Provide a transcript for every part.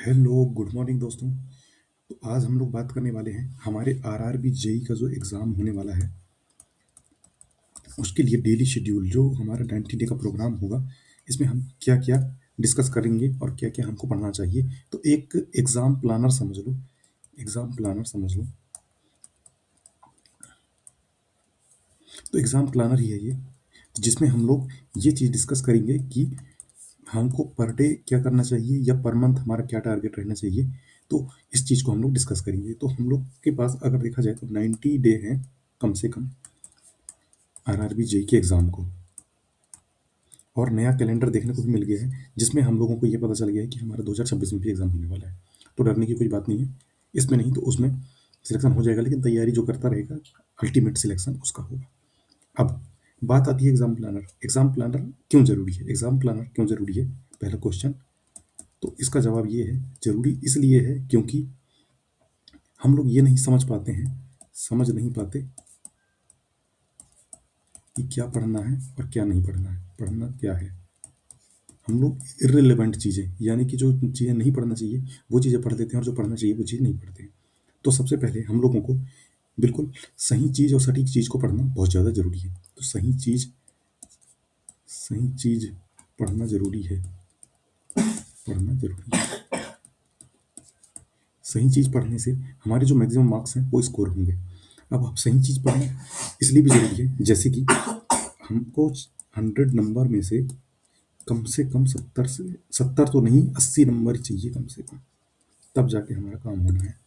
Hello, good morning दोस्तों। तो आज हम लोग बात करने वाले हैं हमारे आरआरबी जेई का जो एग्ज़ाम होने वाला है, उसके लिए डेली शेड्यूल जो हमारा 90 डे का प्रोग्राम होगा, इसमें हम क्या-क्या डिस्कस करेंगे और क्या-क्या हमको पढ़ना चाहिए। तो एक एग्ज़ाम प्लानर समझ लो, एग्ज़ाम प्लानर समझ लो। तो एग्ज़ाम प्लानर ही है ये, जिसमें हम लोग ये चीज़ डिस्कस करेंगे कि हमको पर डे क्या करना चाहिए या पर मंथ हमारा क्या टारगेट रहना चाहिए। तो इस चीज़ को हम लोग डिस्कस करेंगे। तो हम लोग के पास अगर देखा जाए तो 90 डे हैं कम से कम आरआरबी जेई के एग्ज़ाम को, और नया कैलेंडर देखने को भी मिल गया है जिसमें हम लोगों को ये पता चल गया है कि हमारा 2026 में भी एग्ज़ाम होने वाला है। तो डरने की कोई बात नहीं है, इसमें नहीं तो उसमें सिलेक्शन हो जाएगा, लेकिन तैयारी जो करता रहेगा अल्टीमेट सिलेक्शन उसका होगा। अब बात आती है एग्ज़ाम प्लानर। एग्ज़ाम प्लानर क्यों ज़रूरी है? एग्ज़ाम प्लानर क्यों ज़रूरी है? पहला क्वेश्चन। तो इसका जवाब ये है, ज़रूरी इसलिए है क्योंकि हम लोग ये नहीं समझ पाते हैं, समझ नहीं पाते कि क्या पढ़ना है और क्या नहीं पढ़ना है, पढ़ना क्या है। हम लोग इर्रेलेवेंट चीज़ें, यानी कि जो चीज़ें नहीं पढ़ना चाहिए वो चीज़ें पढ़ लेते हैं, और जो पढ़ना चाहिए वो चीज़ नहीं पढ़ते हैं। तो सबसे पहले हम लोगों को बिल्कुल सही चीज़ और सटीक चीज़ को पढ़ना बहुत ज़्यादा ज़रूरी है। तो सही चीज़ पढ़ना ज़रूरी है, पढ़ना ज़रूरी है। सही चीज़ पढ़ने से हमारे जो मैक्सिमम मार्क्स हैं वो स्कोर होंगे। अब आप सही चीज़ पढ़ना इसलिए भी ज़रूरी है, जैसे कि हमको 100 नंबर में से कम 70 से 70 तो नहीं, 80 नंबर चाहिए कम से कम, तब जाके हमारा काम होना है।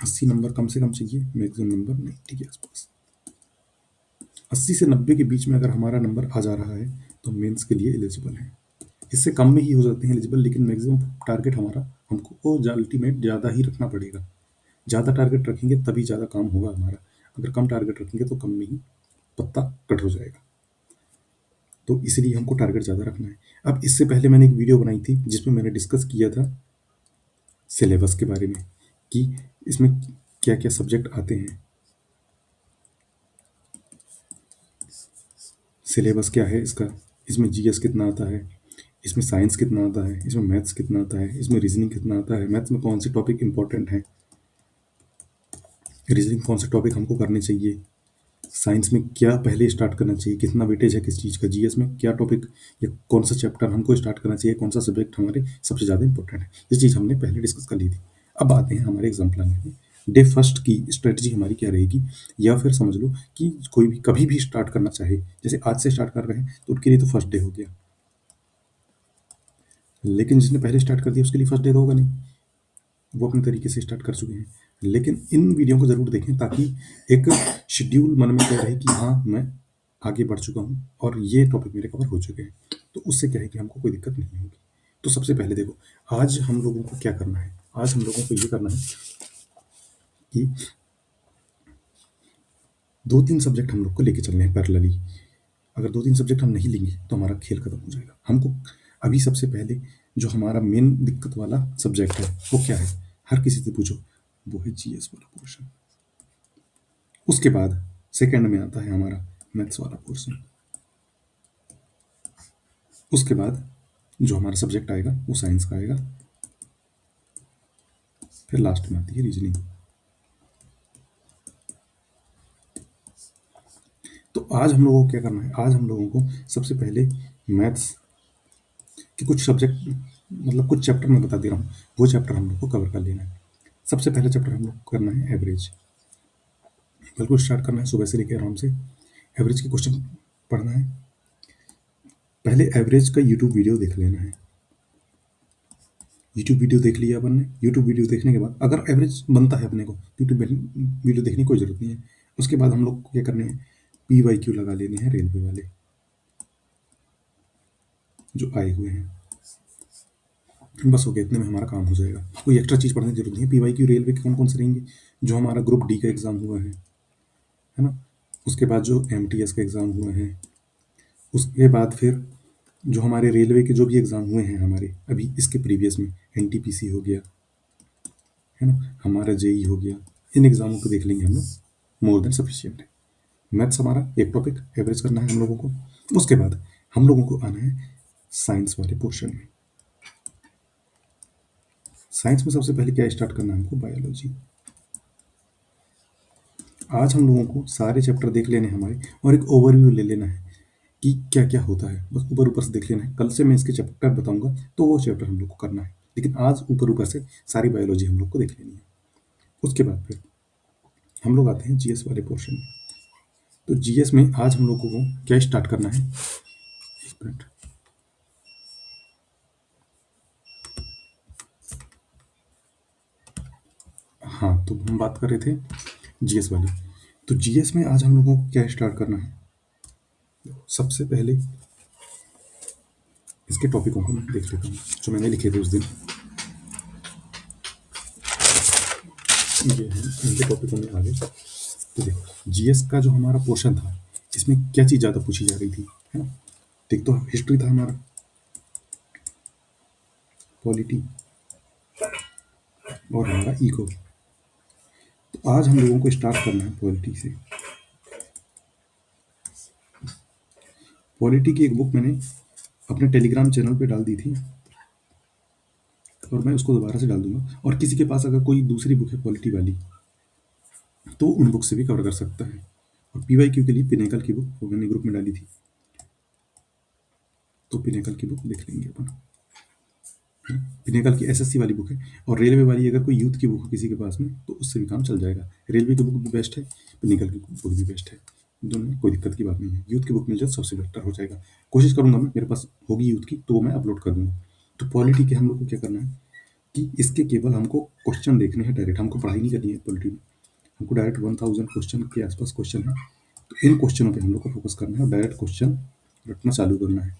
80 नंबर कम से कम चाहिए, मैक्सिमम नंबर 90 के आसपास। 80 से 90 के बीच में अगर हमारा नंबर आ जा रहा है तो मेंस के लिए एलिजिबल है। इससे कम में ही हो जाते हैं एलिजिबल, लेकिन मैक्सिमम टारगेट हमारा हमको अल्टीमेट ज़्यादा ही रखना पड़ेगा। ज़्यादा टारगेट रखेंगे तभी ज़्यादा काम होगा हमारा। अगर कम टारगेट रखेंगे तो कम में ही पत्ता कट हो जाएगा। तो इसलिए हमको टारगेट ज़्यादा रखना है। अब इससे पहले मैंने एक वीडियो बनाई थी जिसमें मैंने डिस्कस किया था सिलेबस के बारे में, कि इसमें क्या क्या सब्जेक्ट आते हैं, सिलेबस क्या है इसका, इसमें जीएस कितना आता है, इसमें साइंस कितना आता है, इसमें मैथ्स कितना आता है, इसमें रीजनिंग कितना आता है, मैथ्स में कौन से टॉपिक इंपॉर्टेंट हैं, रीजनिंग कौन से टॉपिक हमको करने चाहिए, साइंस में क्या पहले स्टार्ट करना चाहिए, कितना वेटेज है किस चीज़ का, जीएस में क्या टॉपिक या कौन सा चैप्टर हमको स्टार्ट करना चाहिए, कौन सा सब्जेक्ट हमारे सबसे ज़्यादा इंपॉर्टेंट है। ये चीज़ हमने पहले डिस्कस कर ली थी। अब आते हैं हमारे एग्जाम प्लान में। डे फर्स्ट की स्ट्रेटजी हमारी क्या रहेगी, या फिर समझ लो कि कोई भी कभी भी स्टार्ट करना चाहे, जैसे आज से स्टार्ट कर रहे हैं तो उनके लिए तो फर्स्ट डे हो गया, लेकिन जिसने पहले स्टार्ट कर दिया उसके लिए फर्स्ट डे तो होगा नहीं, वो अपने तरीके से स्टार्ट कर चुके हैं। लेकिन इन वीडियो को ज़रूर देखें ताकि एक शेड्यूल मन में तय रहे कि हाँ, मैं आगे बढ़ चुका हूँ और ये टॉपिक मेरे कवर हो चुके हैं। तो उससे क्या है कि हमको कोई दिक्कत नहीं होगी। तो सबसे पहले देखो, आज हम लोगों को क्या करना है। आज हम लोगों को ये करना है कि 2-3 सब्जेक्ट हम लोग को लेके चलने हैं पैरेलली। अगर 2-3 सब्जेक्ट हम नहीं लेंगे तो हमारा खेल खत्म हो जाएगा। हमको अभी सबसे पहले जो हमारा मेन दिक्कत वाला सब्जेक्ट है वो क्या है, हर किसी से पूछो, वो है जीएस वाला पोर्शन। उसके बाद सेकंड में आता है हमारा मैथ्स वाला पोर्शन। उसके बाद जो हमारा सब्जेक्ट आएगा वो साइंस का आएगा। फिर लास्ट में आती है रीजनिंग। तो आज हम लोगों को क्या करना है, आज हम लोगों को सबसे पहले मैथ्स के कुछ सब्जेक्ट, मतलब कुछ चैप्टर मैं बता दे रहा हूँ, वो चैप्टर हम लोग को कवर कर लेना है। सबसे पहले चैप्टर हम लोग को करना है एवरेज। बिल्कुल स्टार्ट करना है सुबह से लेकर आराम से एवरेज के क्वेश्चन पढ़ना है। पहले एवरेज का यूट्यूब वीडियो देख लेना है। यूट्यूब वीडियो देख लिया अपन ने। यूट्यूब वीडियो देखने के बाद अगर एवरेज बनता है अपने को, यूट्यूब वीडियो देखने की कोई ज़रूरत नहीं है। उसके बाद हम लोग को क्या करने हैं, PYQ लगा लेने हैं रेलवे वाले जो आए हुए हैं। बस हो गया, इतने में हमारा काम हो जाएगा। कोई एक्स्ट्रा चीज़ पढ़ने की जरूरत नहीं है। PYQ रेलवे के कौन कौन से रहेंगे, जो हमारा ग्रुप डी का एग्ज़ाम हुआ है ना। उसके बाद जो MTS का एग्ज़ाम हुआ है। उसके बाद फिर जो हमारे रेलवे के जो भी एग्ज़ाम हुए हैं हमारे अभी इसके प्रीवियस में, NTPC हो गया है ना, हमारा JEE हो गया, इन एग्ज़ामों को देख लेंगे हम लोग, मोर देन सफिशियंट है। मैथ्स हमारा एक टॉपिक एवरेज करना है हम लोगों को। उसके बाद हम लोगों को आना है साइंस वाले पोर्शन में। साइंस में सबसे पहले क्या स्टार्ट करना है हमको? बायोलॉजी। आज हम लोगों को सारे चैप्टर देख लेने हैं हमारे, और एक ओवरव्यू ले लेना है कि क्या-क्या होता है। बस ऊपर-ऊपर से देख लेना है। कल से मैं इसके चैप्टर बताऊँगा, तो वो चैप्टर हम लोग को करना है। लेकिन आज ऊपर-ऊपर से सारी बायोलॉजी हम लोग को देख लेनी है। उसके बाद फिर हम लोग आते हैं जीएस वाले पोर्शन में। तो जीएस में आज हम लोगों को क्या स्टार्ट करना है? 1 मिनट। हाँ, तो हम बात कर रहे थे जीएस वाली। तो जीएस में आज हम लोगों को क्या स्टार्ट करना है? सबसे पहले इसके टॉपिकों को मैं देख लेता हूँ, जो मैंने लिखे थे उस दिन। ये हैं, इनके टॉपिकों में आगे। तो देखो, जीएस का जो हमारा पोर्शन था, इसमें क्या चीज़ ज़्यादा पूछी जा रही थी, है ना? एक तो हिस्ट्री था हमारा, पॉलिटी और हमारा इको। तो आज हम लोगों को स्टार्ट करना है पॉलिटी से। पॉलिटी की एक बुक मैंने अपने टेलीग्राम चैनल पे डाल दी थी, और मैं उसको दोबारा से डाल दूंगा। और किसी के पास अगर कोई दूसरी बुक है पॉलिटी वाली, तो उन बुक से भी कवर कर सकता है। और पीवाईक्यू के लिए पिनेकल की बुक वो मैंने ग्रुप में डाली थी, तो पिनेकल की बुक देख लेंगे अपन। पिनेकल की एसएससी वाली बुक है, और रेलवे वाली अगर कोई यूथ की बुक हो किसी के पास में, तो उससे भी काम चल जाएगा। रेलवे की बुक भी बेस्ट है, पिनेकल की बुक भी बेस्ट है। दोनों में कोई दिक्कत की बात नहीं है। यूथ की बुक मिल जाए सबसे बेटर हो जाएगा। कोशिश करूंगा मैं, मेरे पास होगी यूथ की तो वो मैं अपलोड कर दूंगा। तो पॉलिटी के हम लोग को क्या करना है कि इसके केवल हमको क्वेश्चन देखने हैं डायरेक्ट, हमको पढ़ाई नहीं करनी है पॉलिटी में। हमको डायरेक्ट 1000 क्वेश्चन के आसपास क्वेश्चन है, तो इन क्वेश्चनों पे हम लोग को फोकस करना है और डायरेक्ट क्वेश्चन रटना चालू करना है।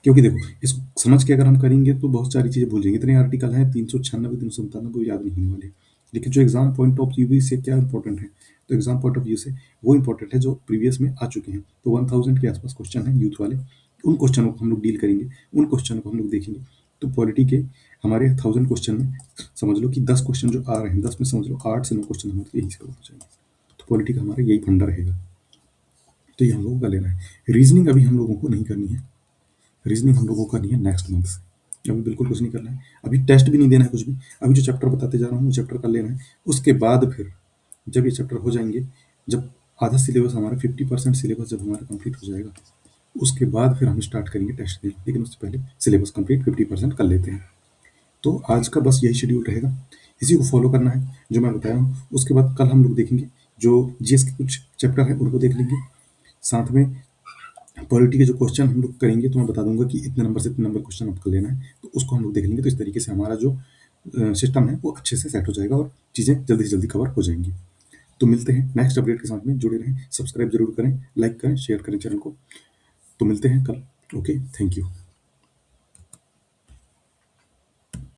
क्योंकि देखो, इसको समझ के अगर हम करेंगे तो बहुत सारी चीज़ें भूल जाएंगे। इतने आर्टिकल हैं, 396 397, वो याद नहीं होने वाले। लेकिन जो एग्जाम पॉइंट ऑफ व्यू से क्या इंपॉर्टेंट है, तो एग्जाम पॉइंट ऑफ व्यू से वो इंपॉर्टेंट है जो प्रीवियस में आ चुके हैं। तो 1000 के आसपास क्वेश्चन है यूथ वाले, उन क्वेश्चनों को हम लोग डील करेंगे, उन क्वेश्चनों को हम लोग देखेंगे। तो पॉलिटी के हमारे 1000 क्वेश्चन में समझ लो कि 10 क्वेश्चन जो आ रहे हैं, 10 में समझ लो 8 से 9 क्वेश्चन हमारे यहीं से कवर हो जाएंगे। तो पॉलिटी का हमारा यही फंडा रहेगा। तो ये हम लोगों का लेना है। रीजनिंग अभी हम लोगों को नहीं करनी है। रीजनिंग हम लोगों को करनी है नेक्स्ट मंथ से। अभी बिल्कुल कुछ नहीं करना है, अभी टेस्ट भी नहीं देना है कुछ भी। अभी जो चैप्टर बताते जा रहा हूँ वो चैप्टर कर लेना है। उसके बाद फिर जब ये चैप्टर हो जाएंगे, जब आधा सिलेबस हमारा 50% सिलेबस जब हमारा कंप्लीट हो जाएगा, उसके बाद फिर हम स्टार्ट करेंगे टेस्ट देना। लेकिन उससे पहले सिलेबस कंप्लीट 50% कर लेते हैं। तो आज का बस यही शेड्यूल रहेगा, इसी को फॉलो करना है जो मैं बताया हूँ। उसके बाद कल हम लोग देखेंगे जो जीएस के कुछ चैप्टर हैं उनको देख लेंगे। साथ में पॉलिटी के जो क्वेश्चन हम लोग करेंगे, तो मैं बता दूंगा कि इतने नंबर से इतने नंबर क्वेश्चन आपको लेना है, तो उसको हम लोग देख लेंगे। तो इस तरीके से हमारा जो सिस्टम है वो अच्छे से सेट हो जाएगा और चीज़ें जल्दी से जल्दी कवर हो जाएंगी। तो मिलते हैं नेक्स्ट अपडेट के साथ में। जुड़े रहें, सब्सक्राइब जरूर करें, लाइक करें, शेयर करें चैनल को। तो मिलते हैं कल। Okay, thank you.